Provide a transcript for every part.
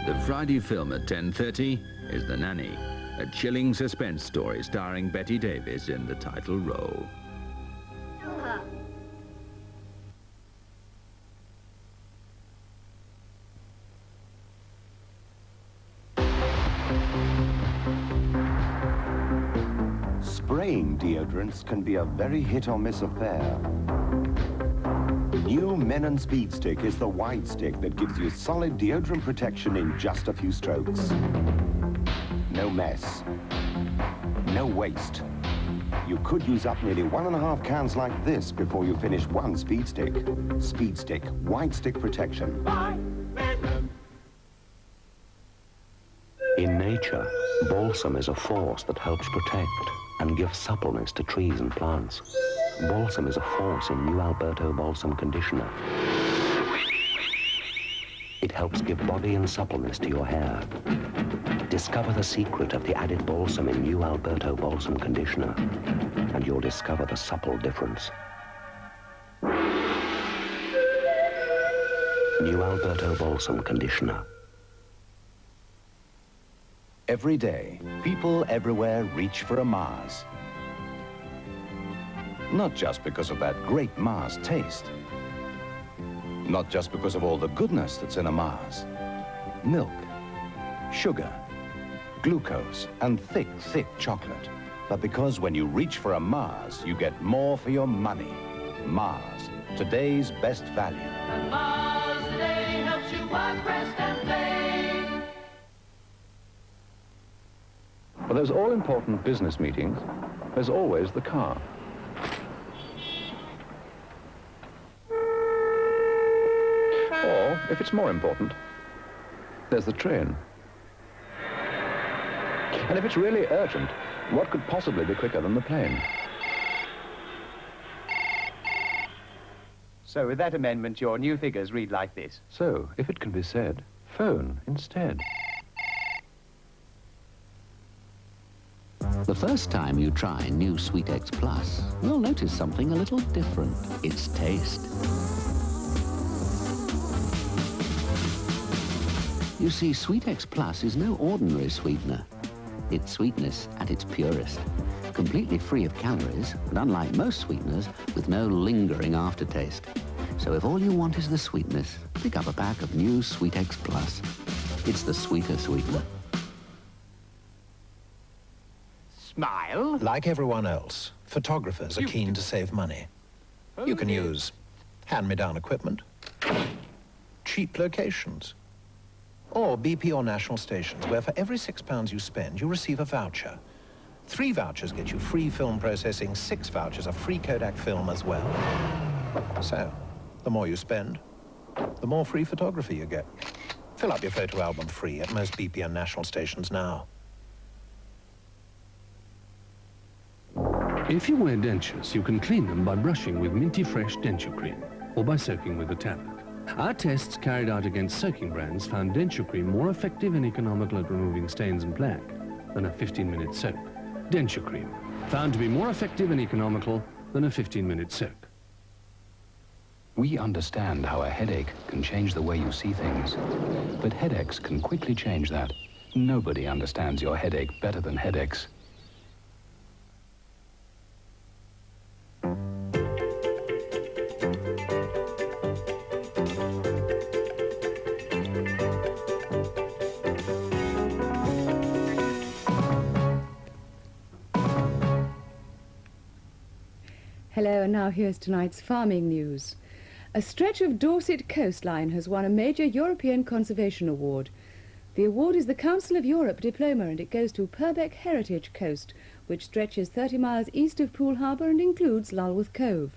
The Friday film at 10:30 is The Nanny, a chilling suspense story starring Betty Davis in the title role. Spraying deodorants can be a very hit-or-miss affair. New Men & Speed Stick is the wide stick that gives you solid deodorant protection in just a few strokes. No mess. No waste. You could use up nearly 1.5 cans like this before you finish one Speed Stick. Speed Stick, wide stick protection. In nature, balsam is a force that helps protect and give suppleness to trees and plants. Balsam is a force in new Alberto Balsam conditioner. It helps give body and suppleness to your hair. Discover the secret of the added balsam in new Alberto Balsam conditioner, and you'll discover the supple difference. New Alberto Balsam conditioner. Every day, people everywhere reach for a Mars. Not just because of that great Mars taste. Not just because of all the goodness that's in a Mars. Milk, sugar, glucose, and thick, thick chocolate. But because when you reach for a Mars, you get more for your money. Mars, today's best value. And Mars today helps you work, rest, and play. For those all-important business meetings, there's always the car. Or, if it's more important, there's the train. And if it's really urgent, what could possibly be quicker than the plane? So with that amendment, your new figures read like this. So, if it can be said, phone instead. The first time you try new Sweetex Plus, you'll notice something a little different. Its taste. You see, Sweetex Plus is no ordinary sweetener. It's sweetness at its purest. Completely free of calories, and unlike most sweeteners, with no lingering aftertaste. So if all you want is the sweetness, pick up a pack of new Sweetex Plus. It's the sweeter sweetener. Smile. Like everyone else, photographers are keen to save money. You can use hand-me-down equipment, cheap locations, or BP or national stations, where for every £6 you spend, you receive a voucher. 3 vouchers get you free film processing, 6 vouchers are free Kodak film as well. So, the more you spend, the more free photography you get. Fill up your photo album free at most BP and national stations now. If you wear dentures, you can clean them by brushing with minty fresh Dentu-Creme or by soaking with a tablet. Our tests carried out against soaking brands found Dentu-Creme more effective and economical at removing stains and plaque than a 15-minute soak. Dentu-Creme, found to be more effective and economical than a 15-minute soak. We understand how a headache can change the way you see things, but Hedex can quickly change that. Nobody understands your headache better than Hedex. Hello, and now here's tonight's farming news. A stretch of Dorset coastline has won a major European Conservation Award. The award is the Council of Europe diploma, and it goes to Purbeck Heritage Coast, which stretches 30 miles east of Poole Harbour and includes Lulworth Cove.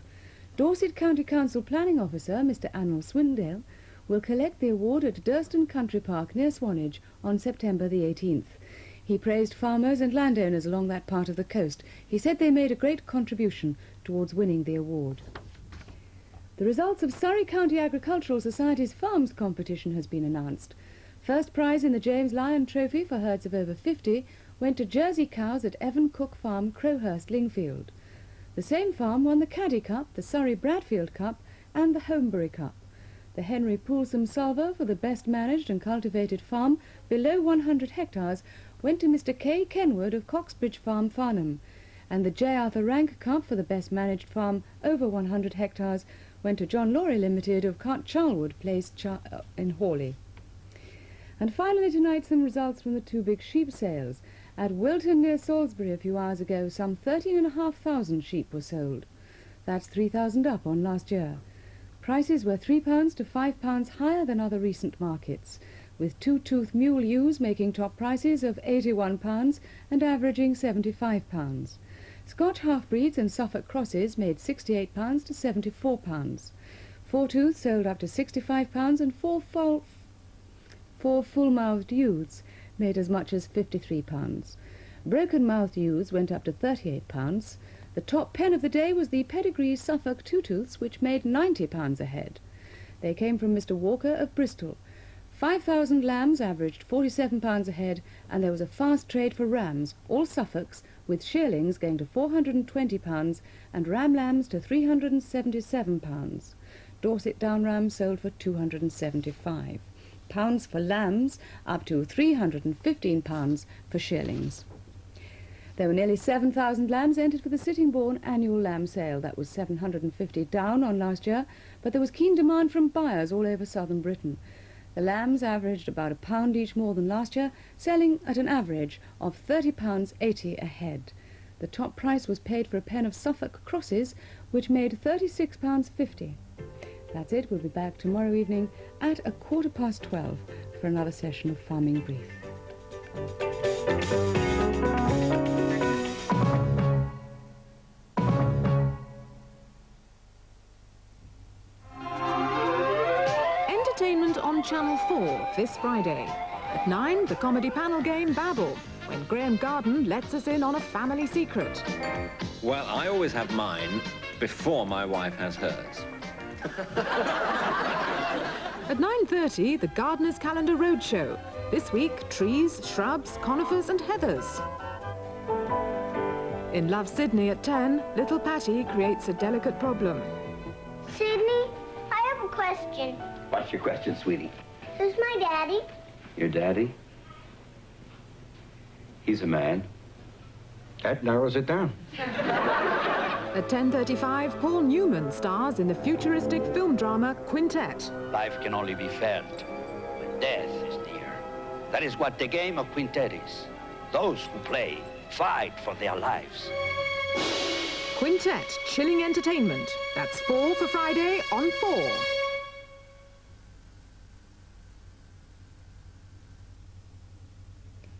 Dorset County Council Planning Officer, Mr. Anil Swindale, will collect the award at Durston Country Park near Swanage on September the 18th. He praised farmers and landowners along that part of the coast. He said they made a great contribution towards winning the award. The results of Surrey County Agricultural Society's Farms competition has been announced. First prize in the James Lyon Trophy for herds of over 50 went to Jersey cows at Evan Cook Farm, Crowhurst, Lingfield. The same farm won the Caddy Cup, the Surrey Bradfield Cup and the Holmbury Cup. The Henry Poulsam Salver for the best managed and cultivated farm below 100 hectares went to Mr. K. Kenwood of Coxbridge Farm, Farnham, and the J. Arthur Rank Cup for the best managed farm over 100 hectares went to John Laurie Limited of Charlwood Place in Hawley. And finally tonight some results from the two big sheep sales. At Wilton near Salisbury a few hours ago, some 13,500 sheep were sold. That's 3,000 up on last year. Prices were £3 to £5 higher than other recent markets, with two-tooth mule ewes making top prices of £81 and averaging £75. Scotch half-breeds and Suffolk crosses made £68 to £74. Four-tooth sold up to £65 and four full-mouthed ewes made as much as £53. Broken-mouthed ewes went up to £38. The top pen of the day was the pedigree Suffolk two-tooths, which made £90 a head. They came from Mr. Walker of Bristol. 5,000 lambs averaged £47 a head, and there was a fast trade for rams, all Suffolks, with shearlings going to £420 and ram lambs to £377. Dorset down rams sold for £275. Pounds for lambs, up to £315 for shearlings. There were nearly 7,000 lambs entered for the Sittingbourne annual lamb sale. That was 750 down on last year, but there was keen demand from buyers all over southern Britain. The lambs averaged about £1 each more than last year, selling at an average of £30.80 a head. The top price was paid for a pen of Suffolk crosses, which made £36.50. That's it. We'll be back tomorrow evening at 12:15 for another session of Farming Brief. Entertainment on Channel 4 this Friday. At 9, the comedy panel game Babble, when Graham Garden lets us in on a family secret. Well, I always have mine before my wife has hers. At 9:30, the Gardener's Calendar Roadshow. This week, trees, shrubs, conifers and heathers. In Love Sydney at 10, little Patty creates a delicate problem. Sydney, I have a question. What's your question, sweetie? Who's my daddy? Your daddy? He's a man. That narrows it down. At 10:35, Paul Newman stars in the futuristic film drama Quintet. Life can only be felt when death is near. That is what the game of Quintet is. Those who play fight for their lives. Quintet, chilling entertainment. That's 4 for Friday on 4.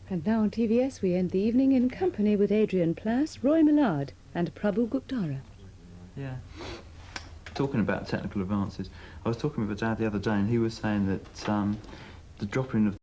And now on TVS we end the evening in company with Adrian Plass, Roy Millard and Prabhu Guptara. Yeah. Talking about technical advances, I was talking with a dad the other day and he was saying that the drop-in of